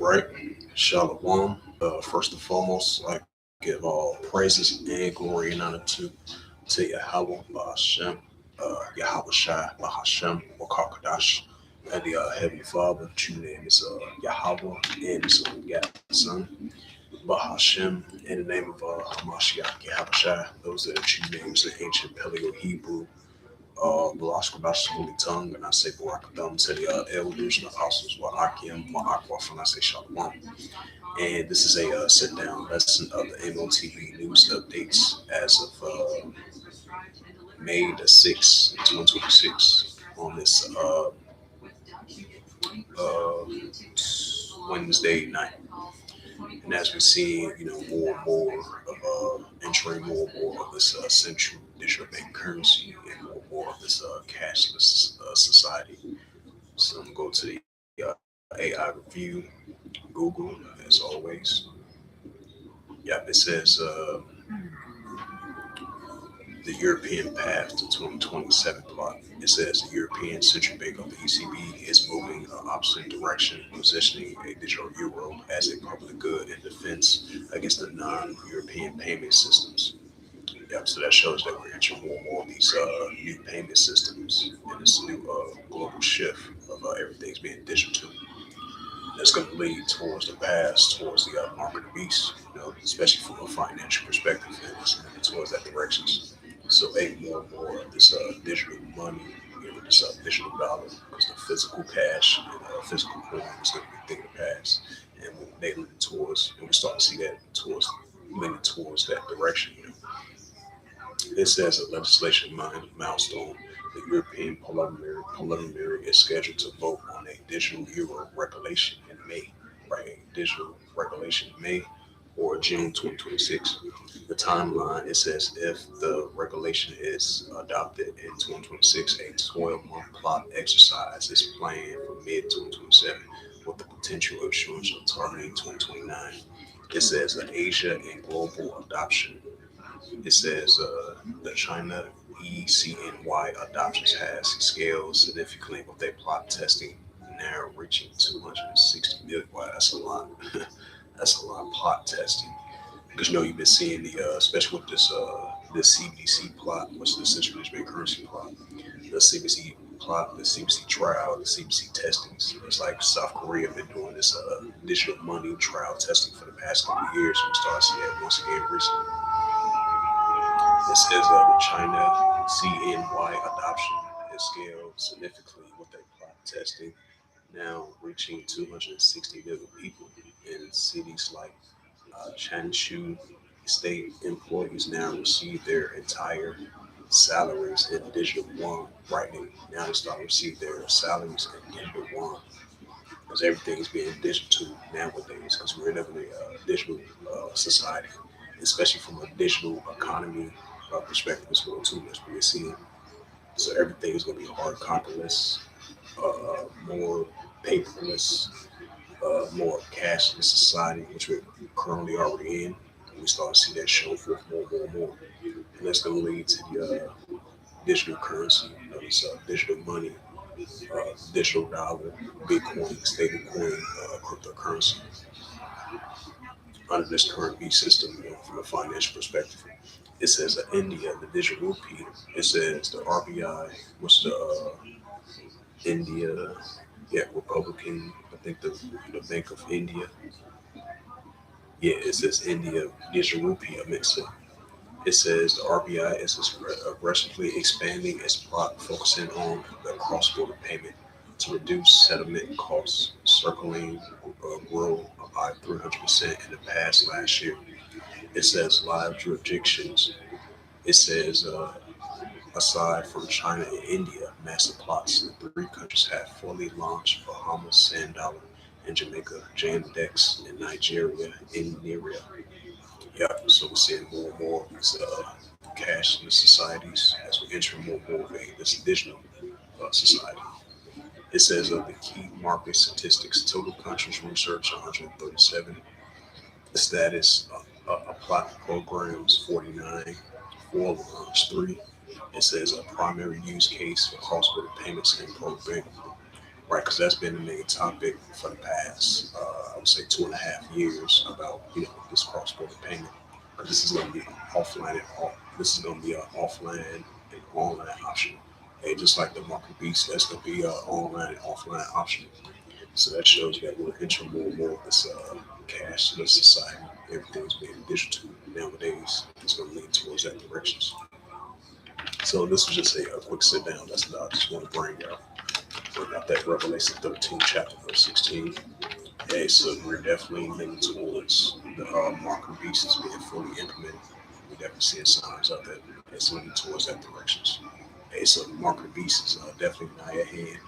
Right. Shalom. First and foremost, I give all praises and glory and honor to Yahweh Bahashem, Yahweh Shai Bahashem, Wakakadash, and the Heavenly Father. The true name is Yahweh and His only begotten Son, Bahashem, in the name of Hamashiach Yahweh Shai. Those are the true names in ancient Paleo Hebrew. Blaskadash, Holy Tongue, and I say Barakadam to the elders and apostles, Wa'akim, Wa'akwa, and I say Shalom. And this is a sit down lesson of the M.O.T.B news updates as of May the 6th, 2026, on this uh, Wednesday night. And as we see, more and more of entering more and more of this central digital bank currency and more and more of this cashless society. So I'm going to go to the AI review, Google, as always. Yep, it says the European path to 2027 plot. It says the European Central Bank of the ECB is moving opposite direction, positioning a digital euro as a public good in defense against the non-European payment systems. Yep, so that shows that we're entering more and more of these new payment systems and this new global shift of everything's being digital. That's going to lead towards the past, towards the market of beast, especially from a financial perspective, and it's moving towards that direction. So, more and more of this digital money, this digital dollar, because the physical cash and physical coin is going to be a thing of the past, and they leaning towards, and we start to see that towards leaning towards that direction. It says a legislation milestone. The European Parliament is scheduled to vote on a digital euro regulation in May, right? A digital regulation in May or June 2026. The timeline, it says if the regulation is adopted in 2026, a 12-month plot exercise is planned for mid 2027 with the potential issuance of targeting 2029. It says Asia and global adoption. It says the China ECNY adoptions has scaled significantly with their plot testing now reaching 260 million. Wow, that's a lot. That's a lot of plot testing. Because you've been seeing the especially with this CBDC plot, what's the central digital currency plot, the CBDC plot, the CBDC trial, the CBDC testings. It's like South Korea been doing this digital money trial testing for the past couple of years. We started seeing that once again recently. It says the China CNY adoption has scaled significantly with their plot testing, now reaching 260 million people in cities like Changshu. State employees now receive their entire salaries in digital yuan right now. Now they start to receive their salaries in digital yuan because everything's being digital nowadays because we're living in a digital society, especially from a digital economy perspective as well too, as we're seeing. So everything is going to be hard copyless, more paperless, more cashless society, which we're currently already in. And we start to see that show forth more and more and more. And that's going to lead to the digital currency, this digital money, digital dollar, Bitcoin, stablecoin, cryptocurrency under this current B system from a financial perspective. It says India, the digital rupee. It says the RBI, what's the India, yeah, Republican, I think the Bank of India. Yeah, it says India digital rupee. I meant to. It says the RBI is aggressively expanding its plot, focusing on the cross-border payment to reduce settlement costs, circling grow by 300% in the past last year. It says live jurisdictions. It says aside from China and India, massive plots, the three countries have fully launched Bahamas, Sand Dollar, and Jamaica, Jandex, and Nigeria, in Nigeria. Yep, so we're seeing more and more of these cashless societies as we enter more and more of this digital society. It says the key market statistics, total countries research 137, the status plot programs 49, for launch 3. It says a primary use case for cross-border payments and program. right? Because that's been the main topic for the past, I would say, 2.5 years about this cross-border payment. Because this is going to be offline and this is going to be an offline and online option. And just like the market beast, that's going to be an online and offline option. So that shows that we're entering more and more of this cashless society. Everything's being digital nowadays. It's going to lead towards that directions. So this was just a quick sit down. That's what I just want to bring out that Revelation 13, chapter verse 16. Hey, so we're definitely leaning towards the mark of the beast is being fully implemented. We definitely seeing signs of that. It's leaning towards that directions. Hey, so the mark of the beast is definitely nigh at hand.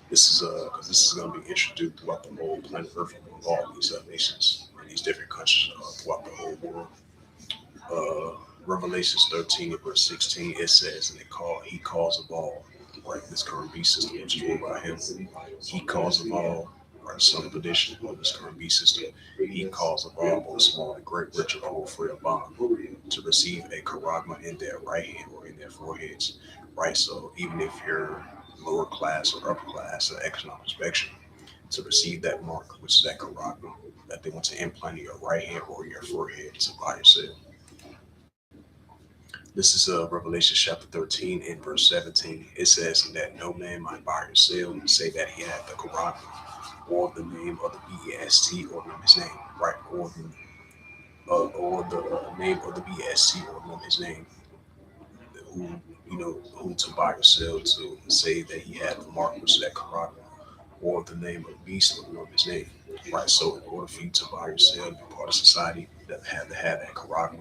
This is because this is going to be introduced throughout the whole planet Earth among all these nations and these different countries throughout the whole world. Revelations 13 and verse 16, it says, and he calls of all, right? This current beast system was ruled by him. He calls of all, right? Son of perdition of this current beast system. He calls of all, both small and great, rich and poor, free or bond, to receive a charagma in their right hand or in their foreheads, right? So even if you're lower class or upper class or economic spectrum, to receive that mark, which is that charagma, that they want to implant in your right hand or your forehead to buy or sell. This is Revelation chapter 13 and verse 17. It says that no man might buy or sell and say that he had the Quran or the name of the BEST or know his name, right? Or the name of the BST or know his name, who who to buy or sell to say that he had the mark which is that Quran or the name of the beast or know his name, right? So in order for you to buy or sell, be part of society that have to have that Quran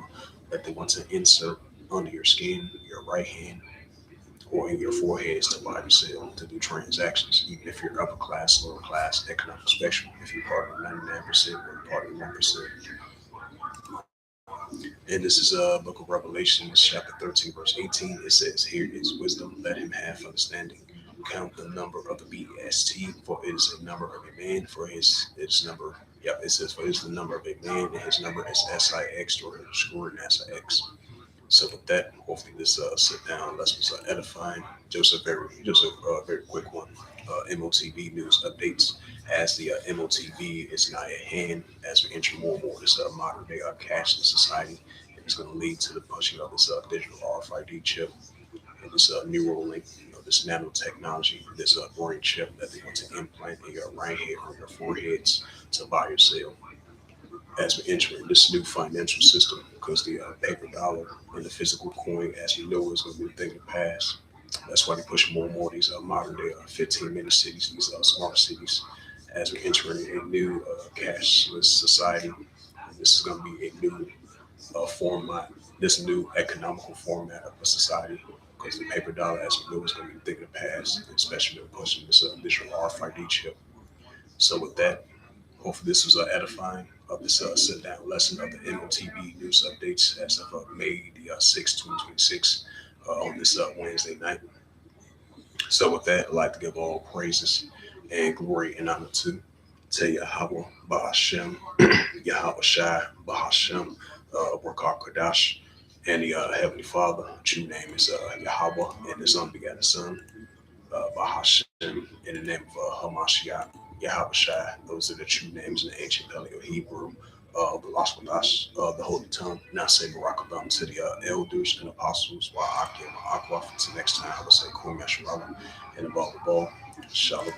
that they want to insert under your skin, your right hand, or in your foreheads to buy or sell, to do transactions, even if you're upper class, lower class, economic spectrum, if you're part of the 99% or part of the 1%. And this is book of Revelation, chapter 13, verse 18. It says, here is wisdom, let him have understanding. Count the number of the BST, for it is a number of a man, for his number, yep, it says, for it is the number of a man, and his number is SIX, or underscore SIX. So with that, hopefully this sit down lesson was edifying. Just a very quick one. M.O.T.B news updates as the M.O.T.B is now at hand as we enter more and more this modern day cashless society. It's going to lead to the pushing of this digital RFID chip and this neural link, this nanotechnology, this brain chip that they want to implant in your right head or your foreheads to buy or sell as we enter this new financial system because the paper dollar and the physical coin, as we know, is going to be a thing of the past. That's why they push more and more of these modern day 15-minute cities, these smart cities, as we enter a new cashless society. And this is going to be a new format, this new economical format of a society. Because the paper dollar, as we know, is going to be a thing of the past, especially with pushing this digital RFID chip. So with that, hopefully, this was edifying of this sit down lesson of the M.O.T.B news updates as of May the 6th, 2026, on this Wednesday night. So, with that, I'd like to give all praises and glory and honor to Yahweh Bahashem, Yahweh Shai Bahashem, Rakar Kodash, and the Heavenly Father. True name is Yahweh, and His unbegotten Son, Bahashem, in the name of Hamashiach, Yahweh Shai. Those are the true names in the ancient Paleo Hebrew, the Lashkadash, the Holy Tongue. Now say Barakabam to the elders and apostles, while Akim Aqua. Until next time, I will say Kum Yasharala and above all, Shalom.